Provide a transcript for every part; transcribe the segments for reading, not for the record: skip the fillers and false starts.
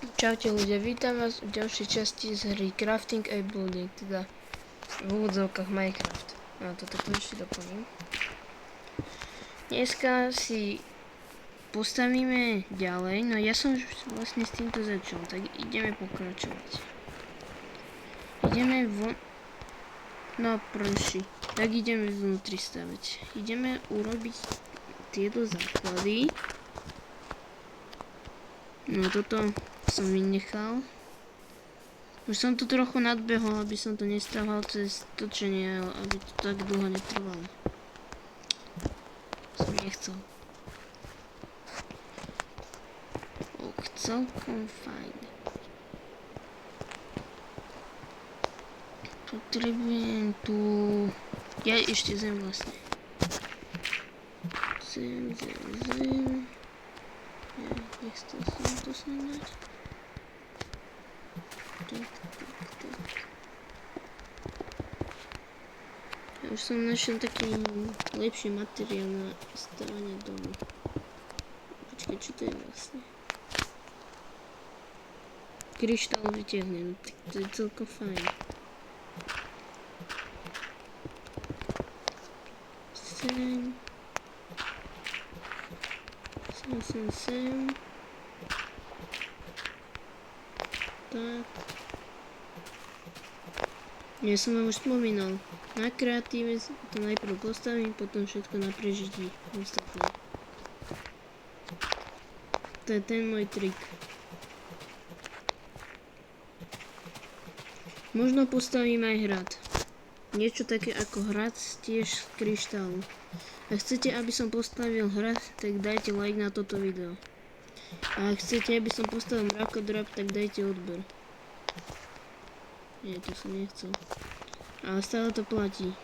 Čaute ľudia, vítam vás v ďalšej časti z hry Crafting a Building, teda v úvodzovkách Minecraft. No toto konečne doplním. Dneska si postavíme ďalej, no ja som už vlastne s týmto začal, tak ideme pokračovať. Ideme von... No prší, tak ideme vnútri stavať. Ideme urobiť tieto základy. No toto som vynechal. Už som to trochu nadbehol, aby som to nestával cez točenie, aby to tak dlho netrvalo. Som nechcel. Celkom fajn. Potrebujem tu... Ja ešte zem vlastne. Zem. Nechcel som to snáď. Tak. Ja už som našiel taký lepší materiál na stavanie domu. Počkaj, čo to je vlastne? Kryštál vytiahnem, tak to je celkom fajn. Sem. Tak. Ja som vám už spomínal. Na kreatíve to najprv postavím, potom všetko na prežití. Ostatné. To je ten môj trik. Možno postavím aj hrad. Niečo také ako hrad tiež z kryštálu. Ak chcete, aby som postavil hrad, tak dajte like na toto video. A ak chcete, aby som postavil mrakodrap, tak dajte odber. Nie, to som nechcel. Ale stále to platí.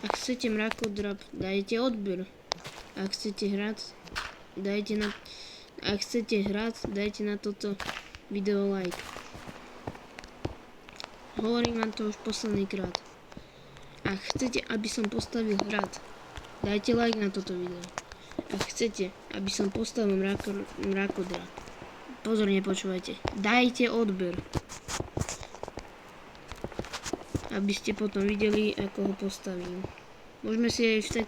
Ak chcete mrakodrap, dajte odber. Ak chcete hrať, dajte na toto video like. Hovorím vám to už posledný krát. Ak chcete, aby som postavil hrad, dajte like na toto video. Ak chcete, aby som postavil mrakodrap, pozorne počúvajte, dajte odber. Aby ste potom videli, ako ho postavím. Môžeme si aj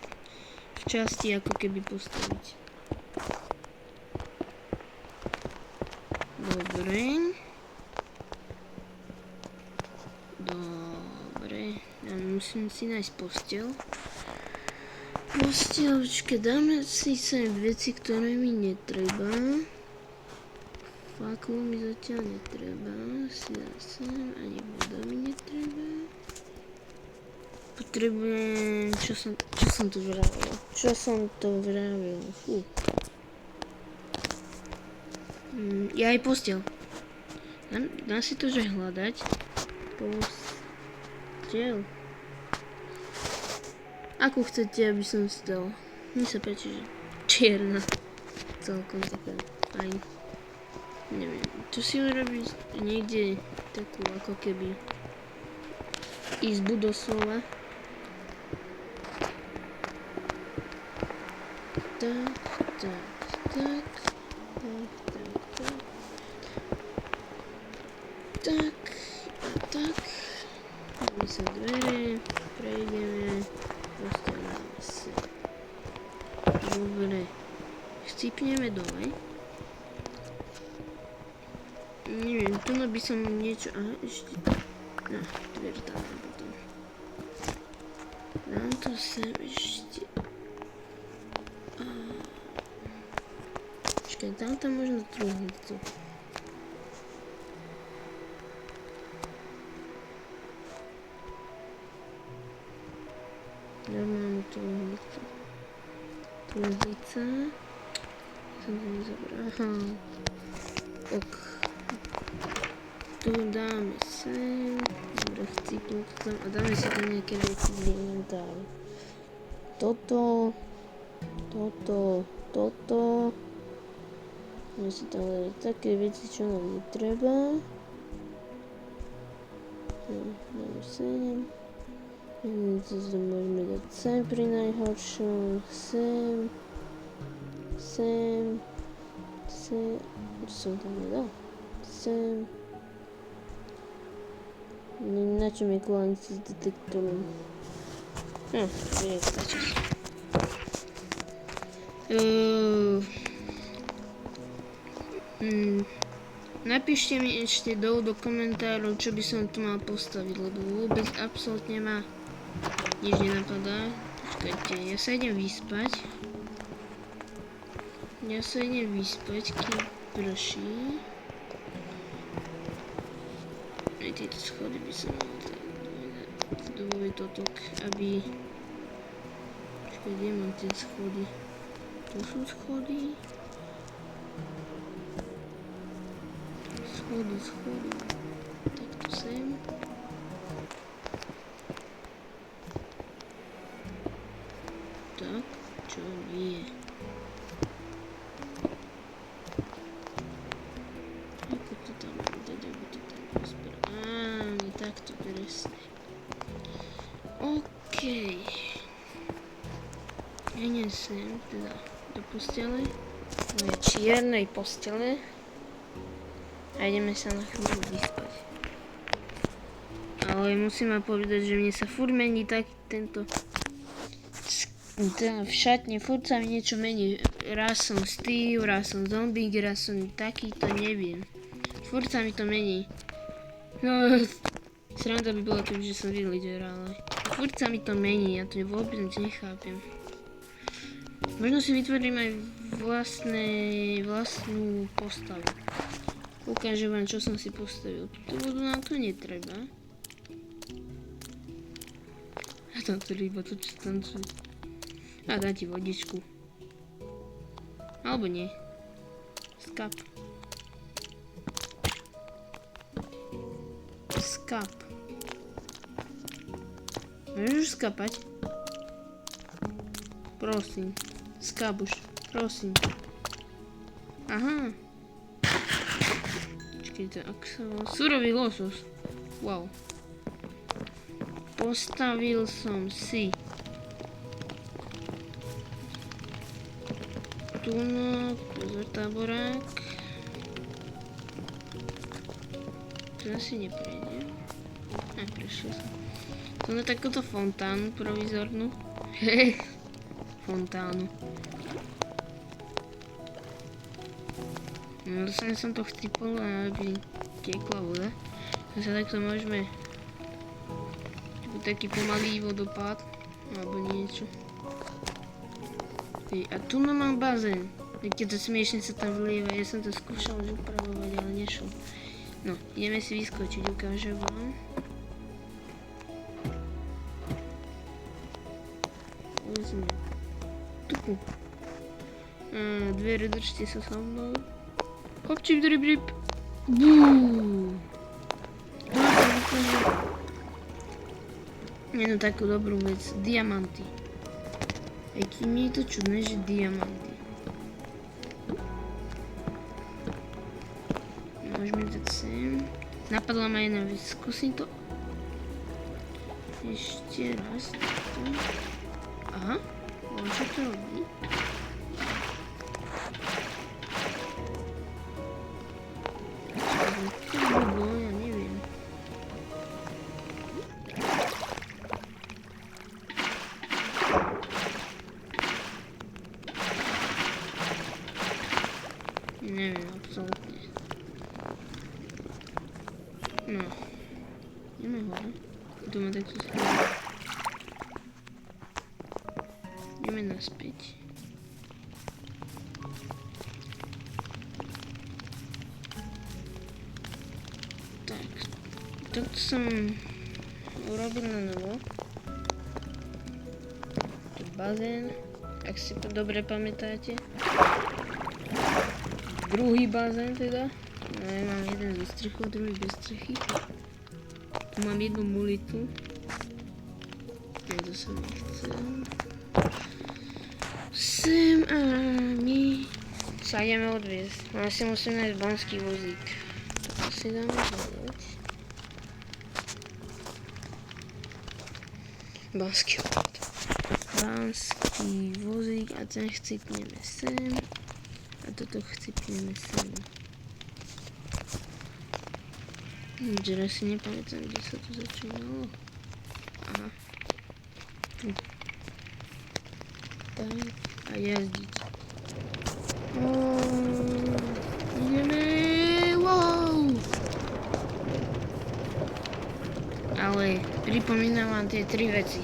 v časti ako keby postaviť. Dobre. Ja musím si nájsť posteľ. Posteľčke, dáme si sem veci, ktoré mi netreba. Faklu mi zatiaľ netreba. Si dám sem, ani voda mi netreba. Potrebujem... Čo som to vravil? Fú. Ja aj posteľ. Dá si to, že hľadať. Posteľ. Akú chcete, aby som si dal? Mne sa páči, že čierna. Celkom taká fajn. Neviem, tu si urobiť niekde takú ako keby izbu doslova. Tak. Dáme sa dvere, prejdeme, postavíme sa. Dobre, chcípneme dole. Neviem, tu by som niečo... Aha, ešte... No, dver dáme potom. Dám to sem ešte... Počkaj, dám tam možno trúhnicu. Normálnu trúhnicu. Trúhnica. Som to nezabral. Aha. Ok. Tu dáme sem. Dobre, chcípnú to tam a dáme si tam nejaké veci v inventári. Toto. Dáme si tam dať také veci, čo nám netreba. Dáme sem. To môžeme dať sem pri najhoršom. Sem. Čo som tam nedal? sem. Na čom je klanec s detektorom? No, bude stačiť. Napíšte mi ešte dolu do komentárov, čo by som tu mal postaviť, lebo vôbec absolútne ma nič nenapadá. Počkajte, ja sa idem vyspať. Kým prší. Aj tieto schody by som mal zdvojiť toto, aby... Počkaj, kde mám tie schody? Tu sú schody. Schody. Takto sem. Tak, čo je? Ako to tam dať, aby to tam rozbral? Áno, takto presne. Okej. Idem sem, teda do postele. Moje čiernej postele. A ideme sa na chvíľu vyspať. Ale musím vám povedať, že mne sa furt mení tak tento... v šatne, furt sa mi niečo mení. Raz som Steve, raz som zombík, raz som takýto, neviem. Furt sa mi to mení. No, sranda by bola tým, že som villager, ale... Furt sa mi to mení, ja to vôbec nechápem. Možno si vytvorím aj vlastnú postavu. Ukážem vám, čo som si postavil. Túto vodu nám to netreba. A tam to ryba, to čo tam sú. A dá ti vodičku. Alebo nie. Skap. Môžeš už skapať? Prosím. Skap už. Prosím. Aha. Surový losos. Wow. Postavil som si tunok, pozor táborák. Tu asi neprejdem. A prešiel som. Tu na takúto fontánu provizornú. Fontánu. No dostane som to chcípol, aby tiekla voda. A sa takto môžeme taký pomalý vodopád alebo niečo. A tu mám bazén. Keď to smiešne sa tam vlieva, ja som to skúšal už upravovať, ale nešlo. No, ideme si vyskočiť, ukážem vám. Vezme tuku. Dvere, držte sa so mnou. Hopčip, drip. Búúú. Jednu takú dobrú vec. Diamanty. Aj keď mi je to čudné, že diamanty. Môžeme dať sem. Napadla ma jedna vec. Skúsim to. Ešte raz. Aha. Čo to robí? Ja neviem. Neviem, absolútne. No. Ideme hore. Tu ma takto schváliť. Ideme naspäť. Tak. Toto som urobil na novo. Tu bazén, ak si to dobre pamätáte. Druhý bazén teda. No ja mám jeden so strechou, druhý bez strechy. Tu mám jednu mulitu. Ja to som nechcel. Sem a my sa ideme odviesť. No asi musím nájsť banský vozík. To si dáme hľadať. Banský vozík a ten chcipneme sem. A toto chcipneme sem. Teraz si nepamätám, kde sa to začínalo. Aha. Tu. Tak. A jazdiť. Ideme. Wow. Ale pripomínam vám tie 3 veci.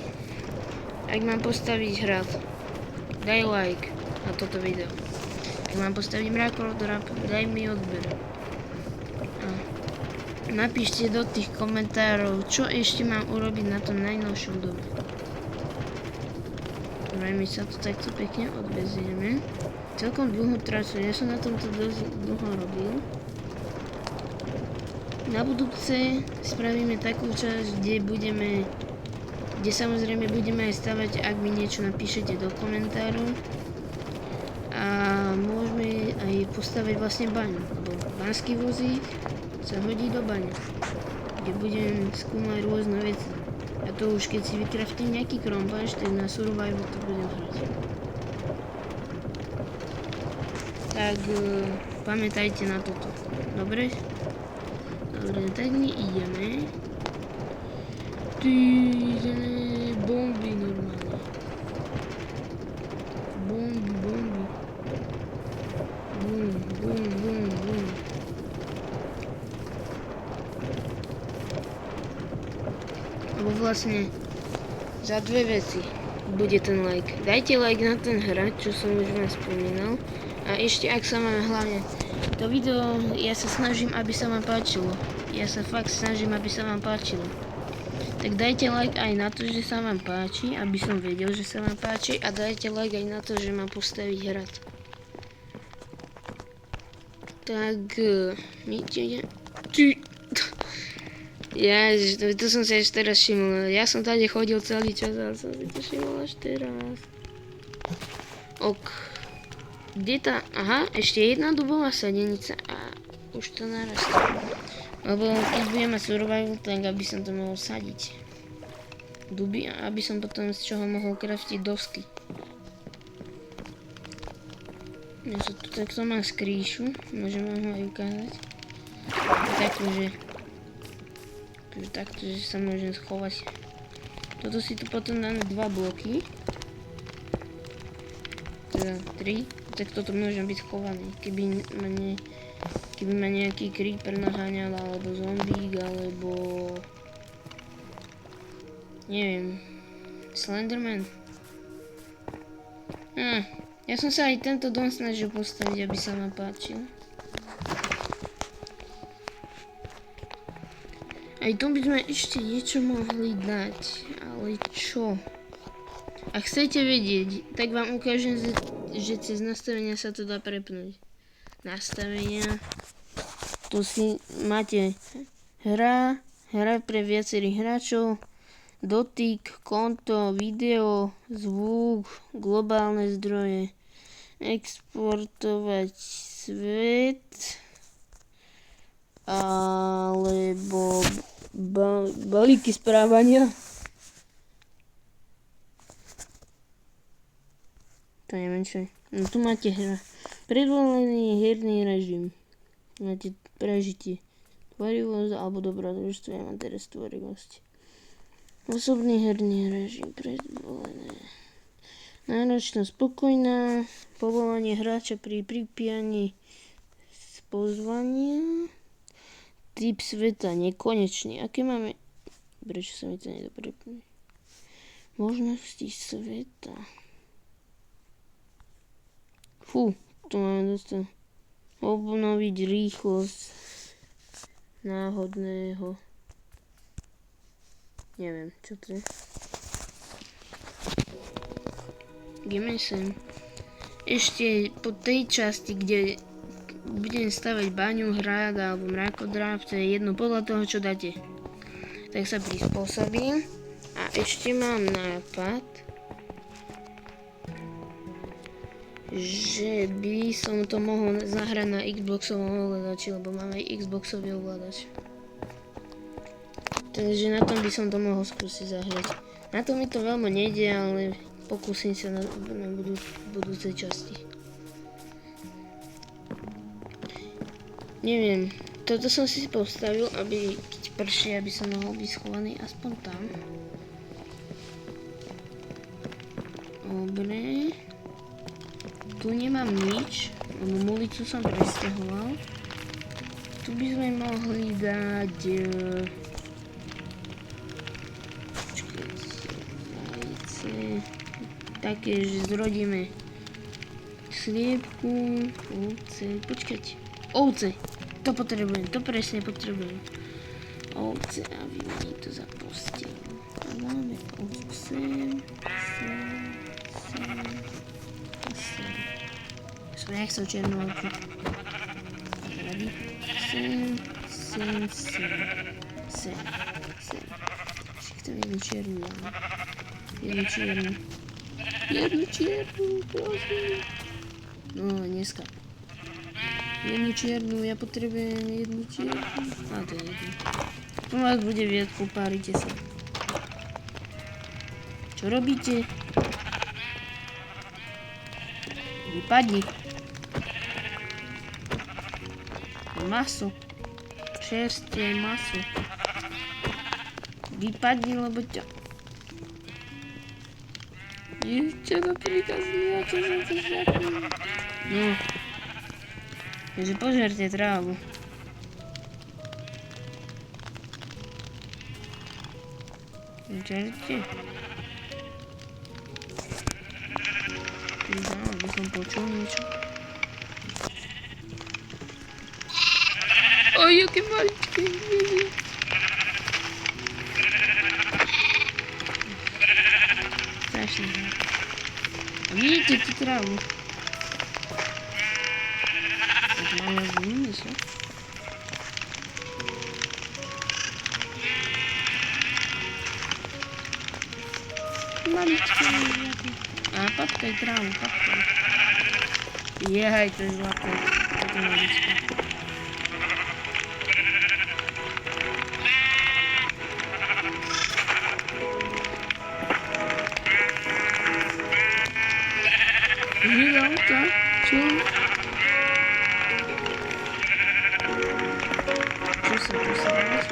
Ak mám postaviť hrad, daj like na toto video. Ak mám postaviť mrakodrap, daj mi odber. A napíšte do tých komentárov, čo ešte mám urobiť na tom najnovšom dome. My sa tu takto pekne odvezieme. Celkom dlhú trasu, ja som na tomto dosť dlho robil. Na budúce spravíme takú časť, kde samozrejme budeme aj stavať, ak mi niečo napíšete do komentárov. A môžeme aj postaviť vlastne baňu, lebo banský vozík sa hodí do baňu, kde budem skúmať rôzne veci. A to už keď si vykraftím nejaký krompáč, tak na survival to budem hrať. Tak pamätajte na toto. Dobre? Dobre, tak my ideme. Bomby normálne. Bomby. Bum. Lebo vlastne za 2 veci bude ten like. Dajte like na ten hrad, čo som už vám spomínal. A ešte ak sa vám hlavne to video, ja sa snažím, aby sa vám páčilo. Ja sa fakt snažím, aby sa vám páčilo. Tak dajte like aj na to, že sa vám páči, aby som vedel, že sa vám páči. A dajte like aj na to, že mám postaviť hrad. Tak to som sa až teraz všimol. Ja som tady chodil celý čas, ale som si to všimol až teraz. Ok. Kde tá? Aha, ešte jedna dubová sadenica a už to narastá. Lebo keď budem mať survival, tak aby som to mohol sadiť. Duby, aby som potom z čoho mohol craftiť dosky. Ja sa tu takto mám skrýšu, môžem vám ho aj ukázať. Takto, že sa môžem schovať. Toto si tu potom dáme 2 bloky. Teda 3. Tak toto môžem byť schovaný. Keby ma nejaký creeper naháňal, alebo zombík, alebo neviem, Slenderman. Ja som sa aj tento dom snažil postaviť, aby sa vám páčil. Aj tu by sme ešte niečo mohli dať, ale čo? Ak chcete vedieť, tak vám ukážem, že cez nastavenia sa to dá prepnúť. Nastavenia. Tu si máte hra pre viacerých hráčov, dotyk, konto, video, zvuk, globálne zdroje, exportovať svet, alebo balíky správania. To neviem čo. No tu máte hra. Predvolený herný režim. Máte prežitie. Tvorivosť alebo dobrodružstvo. Ja mám teraz tvorivosť. Osobný herný režim. Predvolené. Náročnosť spokojná. Povolanie hráča pri pripíjaní z pozvania. Typ sveta nekonečný. Aké máme... Prečo sa mi to nedá prepnúť? Možnosti sveta. Tu máme dostať. Obnoviť rýchlosť náhodného. Neviem, čo to je. Ideme sem. Ešte po tej časti, kde budem stavať baňu, hrad alebo mrakodrap, to je jedno podľa toho, čo dáte. Tak sa prispôsobím. A ešte mám nápad, že by som to mohol zahrať na Xboxovom ovládači, lebo mám aj Xboxový ovládač. Takže na tom by som to mohol skúsiť zahrať. Na to mi to veľmi nejde, ale pokúsim sa na budúcej časti. Neviem, Toto som si postavil, aby keď prší, aby som mohol byť schovaný aspoň tam. Dobre. Tu nemám nič, lebo mulicu som presťahoval. Tu by sme mohli dať... vajce. Také, že zrodíme sliepku, ovce, počkať, ovce, to potrebujem, to presne potrebujem. Ovce a vymením to za posteľ. A máme ovce, sem. Som nechcel černú ovcu. Rady. Sem. Však tam jednu černú dáme. Jednu čiernu, prosím. No, dneska. Jednu čiernu, ja potrebujem jednu čiernu. A to je jedno. Tu vás bude viac, popárite sa. Čo robíte? Vypadni. Maso. Čerstvé maso. Vypadni, lebo ťa... Dievča prikazila, čo som sa šaknul. No. Takže požerte trávu. Žerte. No, aby som počul niečo. Oj, aké maličké. Strašne. A vidíte tú trávu? Tak máme zlúmi, čo? Maličké. A papkaj trávu, papkaj. Jehaj, to je zlaté. Toto maličké. Židovka, čo? Čo sa dáva?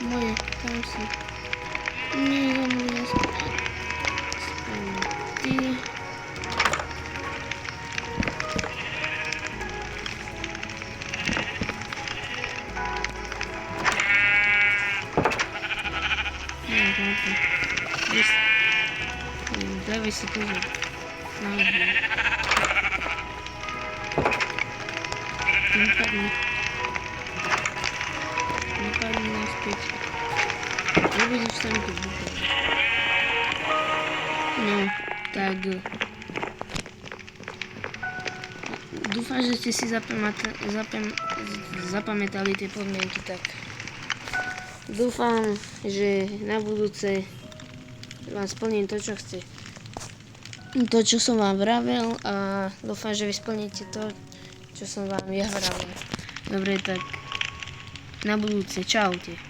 Moje, tam si. Nie, moja spady. Давай си позор. Не падни. Не падни на успеть. Не будешь сам тут бухать. No, tak. Dúfam, že ste si zapamätali tie podmienky, tak dúfam, že na budúce vám splním to, čo chce. To, čo som vám vravel, a dúfam, že vy splníte to, čo som vám ja vravel. Dobre, tak na budúce. Čaute.